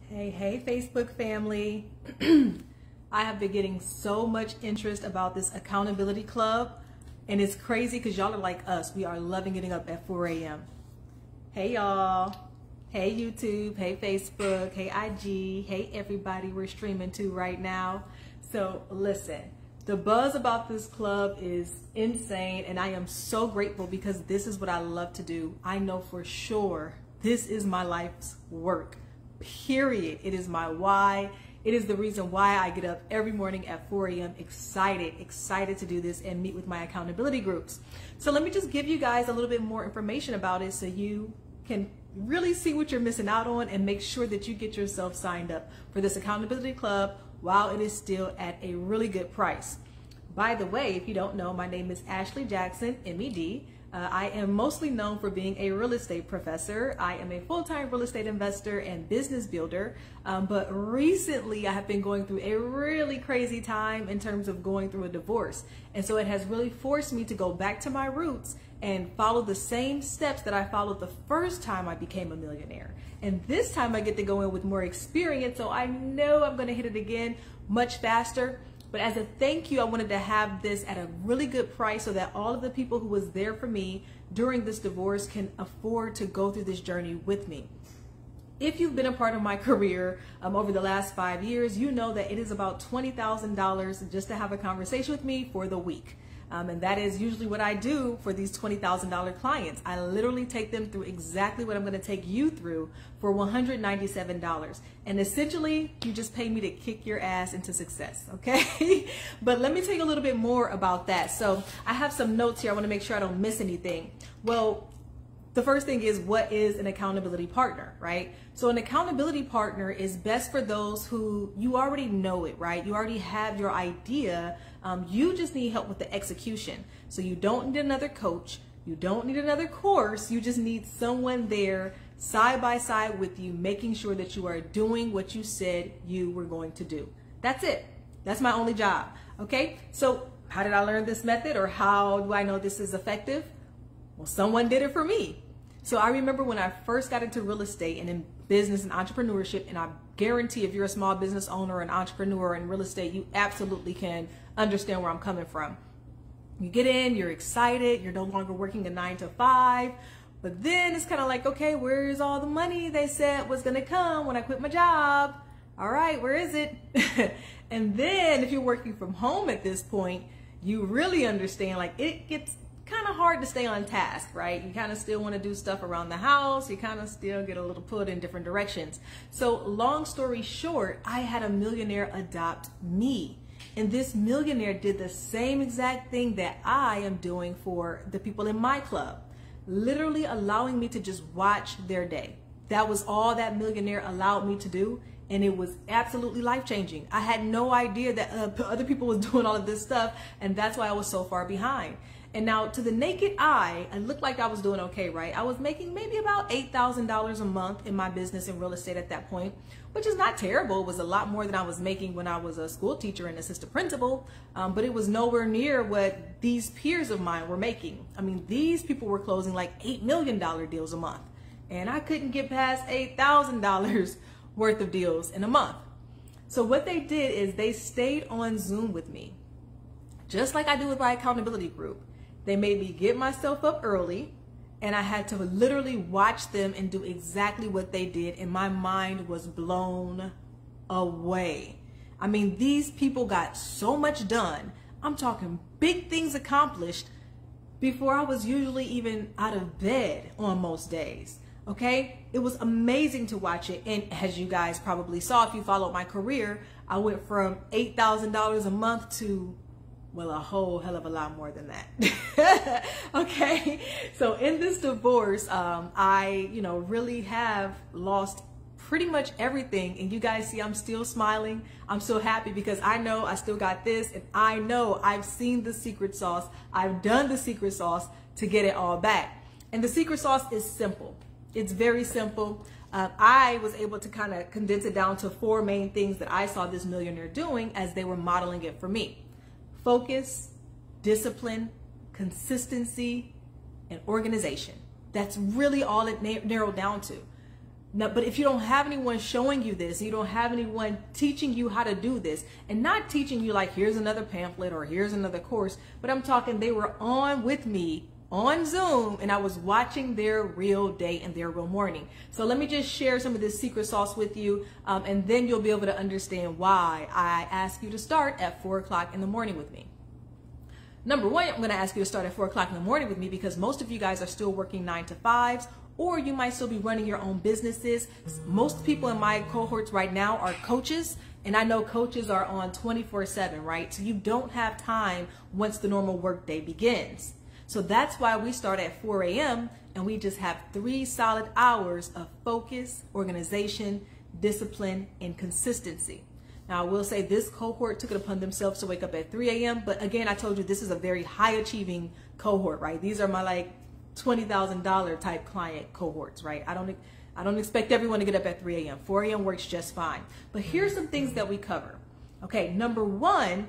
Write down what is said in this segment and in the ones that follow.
Hey, Facebook family. I have been getting so much interest about this accountability club, and it's crazy because y'all are like us. We are loving getting up at 4 a.m. Hey, y'all. Hey, YouTube. Hey, Facebook. Hey, IG. Hey, everybody we're streaming to right now. So listen, the buzz about this club is insane, and I am so grateful because this is what I love to do. I know for sure this is my life's work. Period. It is my why. It is the reason why I get up every morning at 4 a.m. excited to do this and meet with my accountability groups. So let me just give you guys a little bit more information about it so you can really see what you're missing out on and make sure that you get yourself signed up for this accountability club while it is still at a really good price. By the way, if you don't know, my name is Ashley Jackson, M.Ed. I am mostly known for being a real estate professor. I am a full-time real estate investor and business builder, but recently I have been going through a really crazy time in terms of going through a divorce. And so it has really forced me to go back to my roots and follow the same steps that I followed the first time I became a millionaire. And this time I get to go in with more experience, so I know I'm gonna hit it again much faster. But as a thank you, I wanted to have this at a really good price so that all of the people who was there for me during this divorce can afford to go through this journey with me. If you've been a part of my career over the last 5 years, you know that it is about $20,000 just to have a conversation with me for the week. And that is usually what I do for these $20,000 clients. I literally take them through exactly what I'm going to take you through for $197. And essentially, you just pay me to kick your ass into success, okay? But let me tell you a little bit more about that. So I have some notes here. I want to make sure I don't miss anything. Well, the first thing is, what is an accountability partner, right? So an accountability partner is best for those who you already know it, right? You already have your idea. You just need help with the execution. So you don't need another coach. You don't need another course. You just need someone there side by side with you, making sure that you are doing what you said you were going to do. That's it. That's my only job. Okay. So how did I learn this method, or how do I know this is effective? Well, someone did it for me. So I remember when I first got into real estate and in business and entrepreneurship, and I guarantee if you're a small business owner or an entrepreneur in real estate, you absolutely can understand where I'm coming from. You get in, you're excited, you're no longer working a 9 to 5, but then it's kind of like, okay, where's all the money they said was gonna come when I quit my job? All right, where is it? And then if you're working from home at this point, you really understand, like, it gets kind of hard to stay on task, right? You kind of still want to do stuff around the house. You kind of still get a little pulled in different directions. So long story short, I had a millionaire adopt me. And this millionaire did the same exact thing that I am doing for the people in my club, literally allowing me to just watch their day. That was all that millionaire allowed me to do. And it was absolutely life-changing. I had no idea that other people was doing all of this stuff. And that's why I was so far behind. And now, to the naked eye, it looked like I was doing okay, right? I was making maybe about $8,000 a month in my business in real estate at that point, which is not terrible. It was a lot more than I was making when I was a school teacher and assistant principal, but it was nowhere near what these peers of mine were making. I mean, these people were closing like $8 million deals a month, and I couldn't get past $8,000 worth of deals in a month. So what they did is they stayed on Zoom with me, just like I do with my accountability group. They made me get myself up early, and I had to literally watch them and do exactly what they did, and my mind was blown away. I mean, these people got so much done. I'm talking big things accomplished before I was usually even out of bed on most days. Okay? It was amazing to watch it. And as you guys probably saw, if you followed my career, I went from $8,000 a month to, well, a whole hell of a lot more than that. Okay. So in this divorce, I, really have lost pretty much everything. And you guys see, I'm still smiling. I'm so happy because I know I still got this, and I know I've seen the secret sauce. I've done the secret sauce to get it all back. And the secret sauce is simple. It's very simple. I was able to kind of condense it down to 4 main things that I saw this millionaire doing as they were modeling it for me. Focus, discipline, consistency, and organization. That's really all it narrowed down to. Now, but if you don't have anyone showing you this, you don't have anyone teaching you how to do this, and not teaching you like, here's another pamphlet or here's another course, but I'm talking they were on with me on Zoom, and I was watching their real day and their real morning. So let me just share some of this secret sauce with you, and then you'll be able to understand why I ask you to start at 4 o'clock in the morning with me. Number one, I'm going to ask you to start at 4 o'clock in the morning with me because most of you guys are still working 9 to 5s, or you might still be running your own businesses. Most people in my cohorts right now are coaches, and I know coaches are on 24/7, right? So you don't have time once the normal workday begins. So that's why we start at 4 a.m. and we just have 3 solid hours of focus, organization, discipline, and consistency. Now, I will say this cohort took it upon themselves to wake up at 3 a.m. But again, I told you this is a very high achieving cohort, right? These are my like $20,000 type client cohorts, right? I don't expect everyone to get up at 3 a.m. 4 a.m. works just fine. But here's some things that we cover. Okay, number one,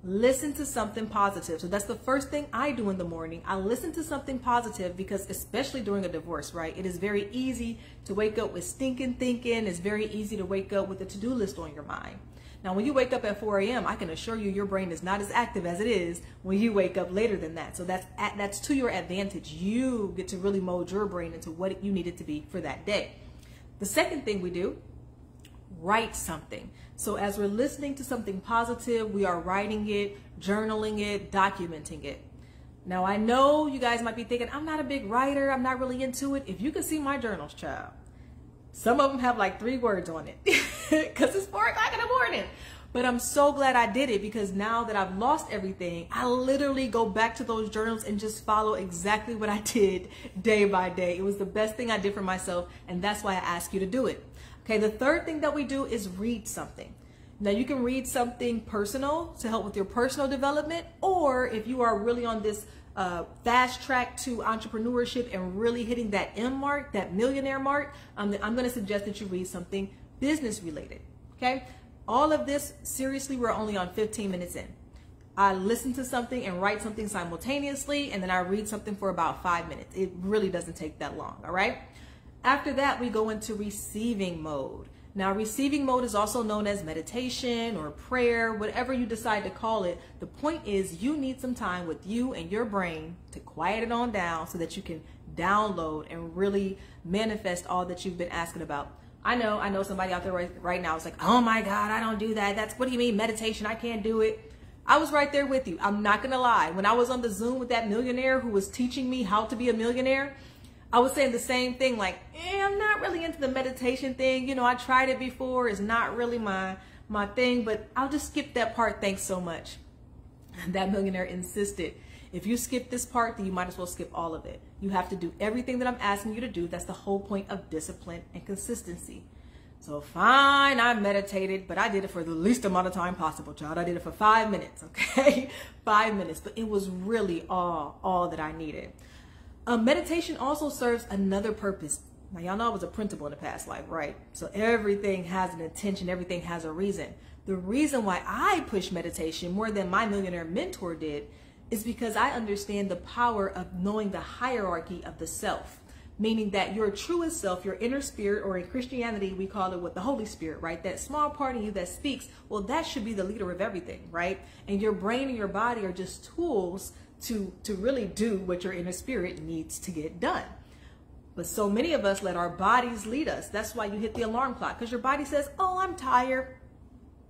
listen to something positive. So that's the first thing I do in the morning. I listen to something positive because especially during a divorce, right? It is very easy to wake up with stinking thinking. It's very easy to wake up with a to-do list on your mind. Now, when you wake up at 4 a.m., I can assure you your brain is not as active as it is when you wake up later than that. So that's to your advantage. You get to really mold your brain into what you need it to be for that day. The second thing we do, write something. So as we're listening to something positive, we are writing it, journaling it, documenting it. Now, I know you guys might be thinking, I'm not a big writer. I'm not really into it. If you can see my journals, child, some of them have like 3 words on it because it's 4 o'clock in the morning. But I'm so glad I did it because now that I've lost everything, I literally go back to those journals and just follow exactly what I did day by day. It was the best thing I did for myself, and that's why I ask you to do it. Okay, the third thing that we do is read something. Now, you can read something personal to help with your personal development, or if you are really on this fast track to entrepreneurship and really hitting that M mark, that millionaire mark, I'm going to suggest that you read something business related. Okay, all of this, seriously, we're only on 15 minutes in. I listen to something and write something simultaneously, and then I read something for about 5 minutes. It really doesn't take that long. All right. After that, we go into receiving mode. Now, receiving mode is also known as meditation or prayer, whatever you decide to call it. The point is you need some time with you and your brain to quiet it on down so that you can download and really manifest all that you've been asking about. I know somebody out there right now is like, oh my God, I don't do that. What do you mean meditation? I can't do it. I was right there with you. I'm not going to lie. When I was on the Zoom with that millionaire who was teaching me how to be a millionaire, I was saying the same thing, like, I'm not really into the meditation thing. You know, I tried it before. It's not really my thing, but I'll just skip that part. Thanks so much. And that millionaire insisted, if you skip this part, then you might as well skip all of it. You have to do everything that I'm asking you to do. That's the whole point of discipline and consistency. So fine, I meditated, but I did it for the least amount of time possible, child. I did it for 5 minutes, okay? 5 minutes, but it was really all that I needed. Meditation also serves another purpose. Now, y'all know I was a principal in the past life, right? So everything has an intention. Everything has a reason. The reason why I push meditation more than my millionaire mentor did is because I understand the power of knowing the hierarchy of the self, meaning that your truest self, your inner spirit, or in Christianity, we call it the Holy Spirit, right? That small part of you that speaks, well, that should be the leader of everything, right? And your brain and your body are just tools to really do what your inner spirit needs to get done. But so many of us let our bodies lead us. That's why you hit the alarm clock, because your body says, oh, I'm tired.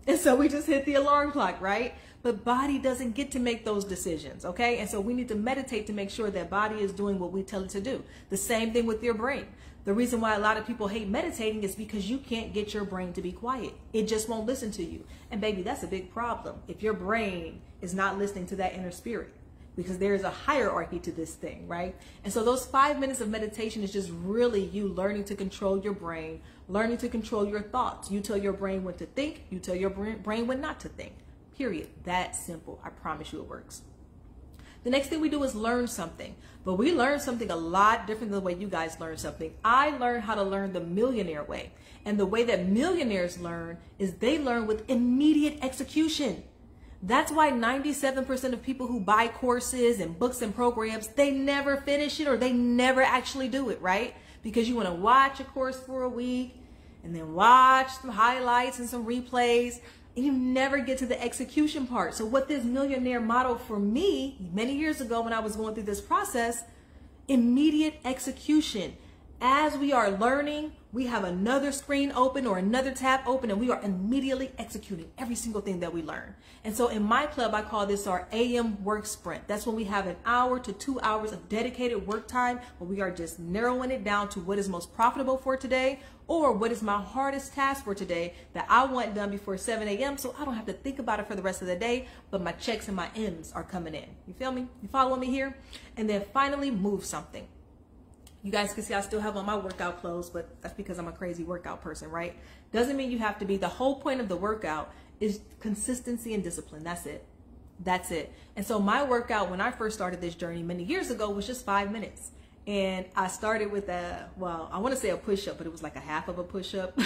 And so we just hit the alarm clock, right? But body doesn't get to make those decisions, okay? And so we need to meditate to make sure that body is doing what we tell it to do. The same thing with your brain. The reason why a lot of people hate meditating is because you can't get your brain to be quiet. It just won't listen to you. And baby, that's a big problem if your brain is not listening to that inner spirit, because there is a hierarchy to this thing, right? And so those 5 minutes of meditation is just really you learning to control your brain, learning to control your thoughts. You tell your brain when to think, you tell your brain when not to think. Period. That simple. I promise you it works. The next thing we do is learn something. But we learn something a lot different than the way you guys learn something. I learned how to learn the millionaire way. And the way that millionaires learn is they learn with immediate execution. That's why 97% of people who buy courses and books and programs, they never finish it or they never actually do it, right? because you want to watch a course for a week and then watch some highlights and some replays, and you never get to the execution part. So what this millionaire model for me many years ago when I was going through this process, immediate execution. As we are learning, we have another screen open or another tab open, and we are immediately executing every single thing that we learn. And so in my club, I call this our AM work sprint. That's when we have an hour to 2 hours of dedicated work time where we are just narrowing it down to what is most profitable for today, or what is my hardest task for today that I want done before 7 a.m. so I don't have to think about it for the rest of the day, but my checks and my M's are coming in. You feel me? You following me here? And then finally move something. You guys can see I still have on my workout clothes, but that's because I'm a crazy workout person, right? Doesn't mean you have to be. The whole point of the workout is consistency and discipline. That's it. That's it. And so my workout when I first started this journey many years ago was just 5 minutes. And I started with well, I want to say a push-up, but it was like a half of a push-up.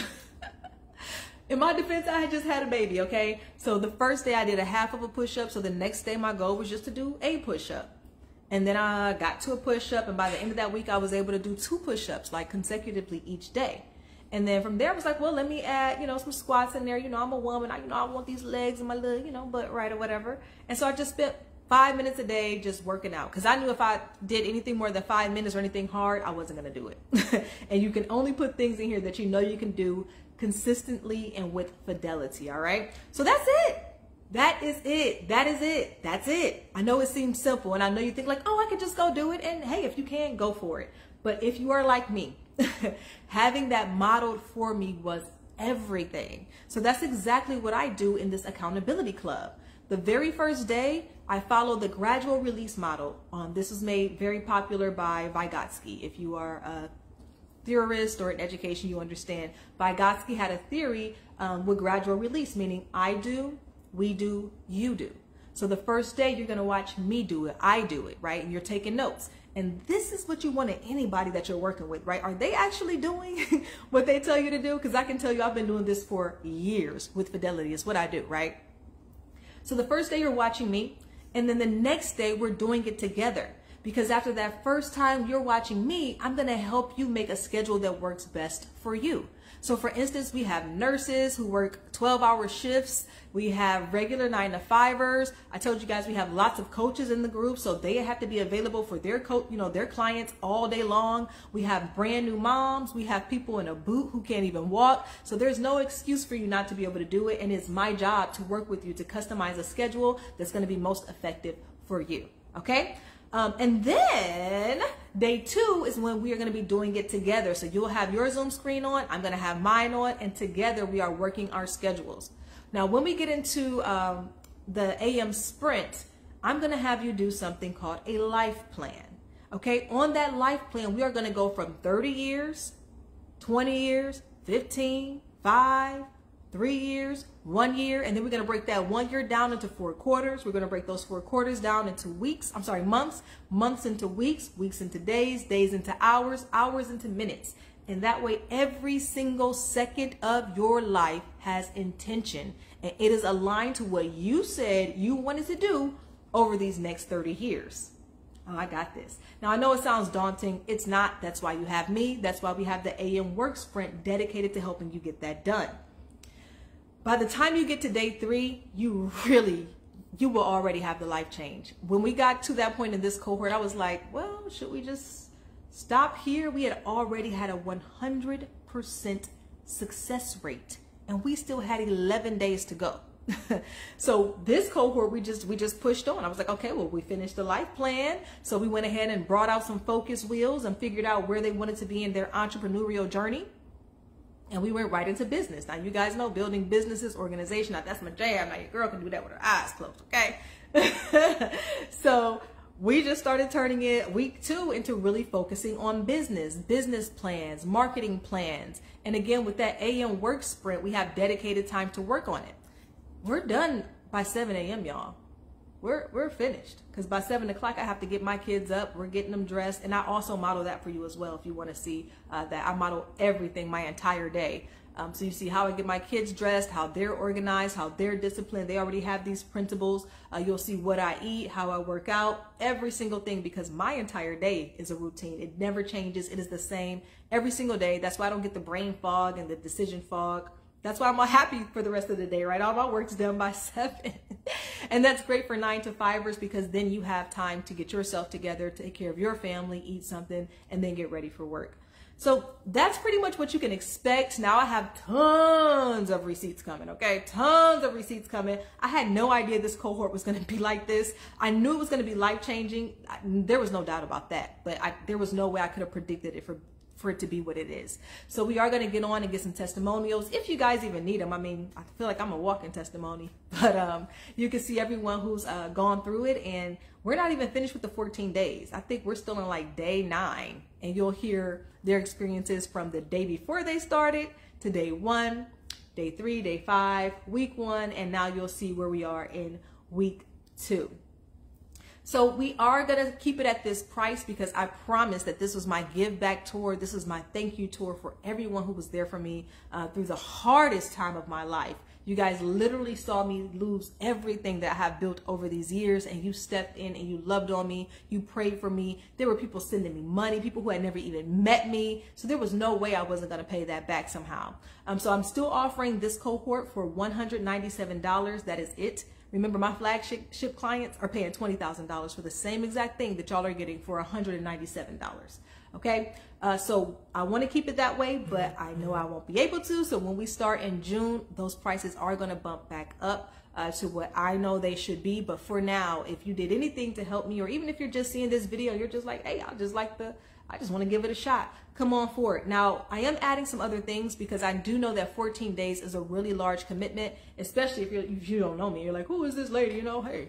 In my defense, I had just had a baby, okay? So the first day I did a half of a push-up. So the next day my goal was just to do a push-up. And then I got to a push-up, and by the end of that week, I was able to do 2 push-ups, like consecutively each day. And then from there, I was like, well, let me add, some squats in there. I'm a woman. I want these legs and my little, butt right or whatever. And so I just spent 5 minutes a day just working out, because I knew if I did anything more than 5 minutes or anything hard, I wasn't going to do it. And you can only put things in here that you know you can do consistently and with fidelity. All right. So that's it. That is it. That is it. That's it. I know it seems simple, and I know you think like, oh, I could just go do it. And hey, if you can, go for it. But if you are like me, having that modeled for me was everything. So that's exactly what I do in this accountability club. The very first day, I follow the gradual release model. This was made very popular by Vygotsky. If you are a theorist or in education, you understand. Vygotsky had a theory with gradual release, meaning I do, we do, you do. So the first day you're going to watch me do it. I do it, right? And you're taking notes. And this is what you want in anybody that you're working with, right? Are they actually doing what they tell you to do? Because I can tell you I've been doing this for years with fidelity. It's what I do, right? So the first day you're watching me, and then the next day we're doing it together. Because after that first time you're watching me, I'm going to help you make a schedule that works best for you. So for instance, we have nurses who work 12-hour shifts. We have regular 9-to-5ers. I told you guys we have lots of coaches in the group, so they have to be available for their their clients all day long. We have brand new moms. We have people in a boot who can't even walk. So there's no excuse for you not to be able to do it. And it's my job to work with you to customize a schedule that's going to be most effective for you. Okay? And then day 2 is when we are going to be doing it together. So you'll have your Zoom screen on, I'm going to have mine on, and together we are working our schedules. Now, when we get into the AM sprint, I'm going to have you do something called a life plan. Okay, on that life plan, we are going to go from 30 years, 20 years, 15, 5, 3 years, 1 year, and then we're going to break that 1 year down into 4 quarters. We're going to break those 4 quarters down into months, months into weeks, weeks into days, days into hours, hours into minutes. And that way, every single second of your life has intention, and it is aligned to what you said you wanted to do over these next 30 years. Oh, I got this. Now, I know it sounds daunting. It's not. That's why you have me. That's why we have the AM Work Sprint dedicated to helping you get that done. By the time you get to day 3, you will already have the life change. When we got to that point in this cohort, I was like, well, should we just stop here? We had already had a 100% success rate, and we still had 11 days to go. So this cohort, we just pushed on. I was like, okay, well, we finished the life plan. So we went ahead and brought out some focus wheels and figured out where they wanted to be in their entrepreneurial journey. And we went right into business. Now, you guys know building businesses, organization. Now, that's my jam. Now, your girl can do that with her eyes closed, okay? So we just started turning it week 2 into really focusing on business plans, marketing plans. And again, with that AM work sprint, we have dedicated time to work on it. We're done by 7 a.m., y'all. we're finished. Because by 7 o'clock, I have to get my kids up. We're getting them dressed. And I also model that for you as well if you want to see that. I model everything my entire day. So you see how I get my kids dressed, how they're organized, how they're disciplined. They already have these principles. You'll see what I eat, how I work out, every single thing, because my entire day is a routine. It never changes. It is the same every single day. That's why I don't get the brain fog and the decision fog. That's why I'm all happy for the rest of the day, right? All my work's done by 7. And that's great for 9 to 5ers, because then you have time to get yourself together, take care of your family, eat something, and then get ready for work. So that's pretty much what you can expect. Now I have tons of receipts coming, okay? Tons of receipts coming. I had no idea this cohort was going to be like this. I knew it was going to be life-changing. There was no doubt about that, but there was no way I could have predicted it for it to be what it is. So we are going to get on and get some testimonials, if you guys even need them. I mean, I feel like I'm a walking testimony, but you can see everyone who's gone through it, and we're not even finished with the 14 days. I think we're still on like day 9, and you'll hear their experiences from the day before they started to day 1, day 3, day 5, week 1, and now you'll see where we are in week 2. So we are going to keep it at this price, because I promised that this was my give back tour. This is my thank you tour for everyone who was there for me through the hardest time of my life. You guys literally saw me lose everything that I have built over these years, and you stepped in and you loved on me. You prayed for me. There were people sending me money, people who had never even met me. So there was no way I wasn't going to pay that back somehow. So I'm still offering this cohort for $197. That is it. Remember, my flagship clients are paying $20,000 for the same exact thing that y'all are getting for $197. Okay, so I want to keep it that way, but I know I won't be able to. So when we start in June, those prices are going to bump back up to what I know they should be. But for now, if you did anything to help me, or even if you're just seeing this video, you're just like, hey, I just want to give it a shot. Come on forward. Now, I am adding some other things, because I do know that 14 days is a really large commitment, especially if you don't know me. You're like, who is this lady? You know, hey.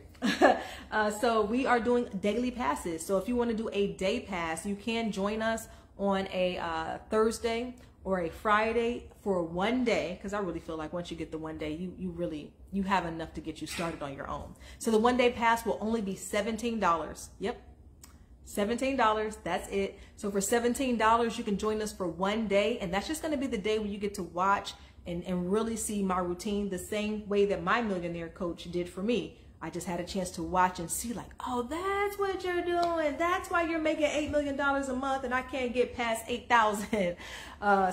So we are doing daily passes. So if you want to do a day pass, you can join us on a Thursday or a Friday for 1 day, because I really feel like once you get the 1 day, you have enough to get you started on your own. So the 1 day pass will only be $17. Yep. $17, that's it. So for $17, you can join us for 1 day, and that's just going to be the day where you get to watch and really see my routine the same way that my millionaire coach did for me. I just had a chance to watch and see, like, oh, that's what you're doing. That's why you're making $8 million a month and I can't get past 8,000.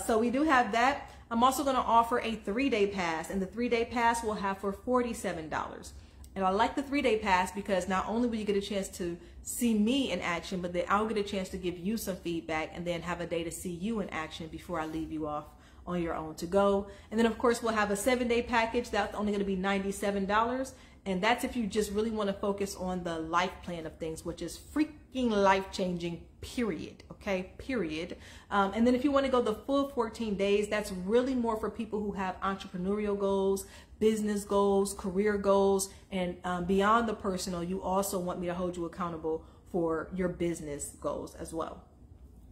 So we do have that. I'm also going to offer a 3-day pass, and the 3-day pass we'll have for $47. And I like the 3-day pass because not only will you get a chance to see me in action, but then I'll get a chance to give you some feedback and then have a day to see you in action before I leave you off on your own to go. And then of course we'll have a 7-day package that's only going to be $97. And that's if you just really want to focus on the life plan of things, which is freaking life-changing, period. Okay, period. And then if you want to go the full 14 days, that's really more for people who have entrepreneurial goals, business goals, career goals, and beyond the personal, you also want me to hold you accountable for your business goals as well.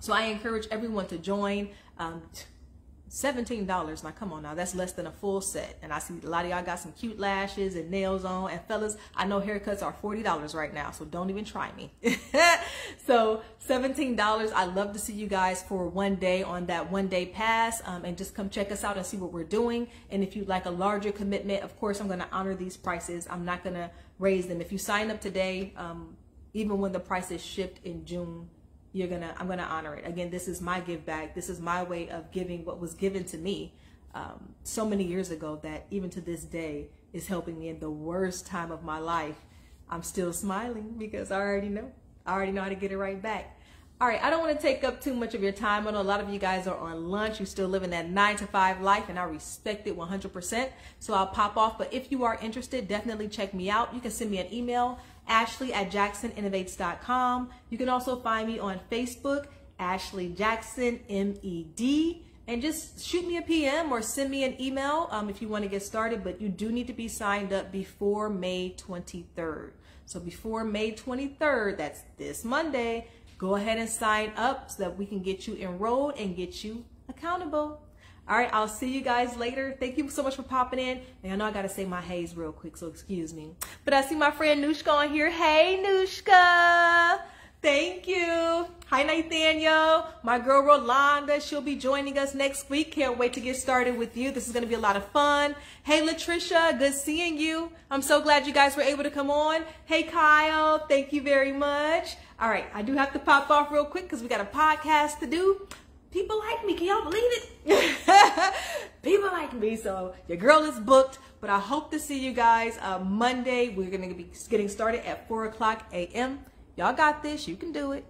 So I encourage everyone to join. $17. Now, come on now, that's less than a full set. And I see a lot of y'all got some cute lashes and nails on. And fellas, I know haircuts are $40 right now, so don't even try me. So $17. I'd love to see you guys for 1 day on that 1-day pass, and just come check us out and see what we're doing. And if you'd like a larger commitment, of course, I'm going to honor these prices. I'm not going to raise them. If you sign up today, even when the prices shift in June, I'm gonna honor it. Again, this is my give back. This is my way of giving what was given to me so many years ago that even to this day is helping me in the worst time of my life. I'm still smiling because I already know how to get it right back. All right, I don't want to take up too much of your time. I know a lot of you guys are on lunch. You're still living that 9-to-5 life, and I respect it 100%. So I'll pop off. But if you are interested, definitely check me out. You can send me an email, Ashley@JacksonInnovates.com. You can also find me on Facebook, Ashley Jackson, M.Ed. And just shoot me a PM or send me an email if you want to get started. But you do need to be signed up before May 23rd. So before May 23rd, that's this Monday, go ahead and sign up so that we can get you enrolled and get you accountable. All right, I'll see you guys later. Thank you so much for popping in. And I know I got to say my hey's real quick, so excuse me. But I see my friend Nushka on here. Hey, Nushka. Thank you. Hi, Nathaniel. My girl, Rolanda, she'll be joining us next week. Can't wait to get started with you. This is going to be a lot of fun. Hey, Latricia, good seeing you. I'm so glad you guys were able to come on. Hey, Kyle, thank you very much. All right, I do have to pop off real quick because we got a podcast to do. People like me. Can y'all believe it? People like me. So your girl is booked, but I hope to see you guys Monday. We're going to be getting started at 4 o'clock a.m. Y'all got this. You can do it.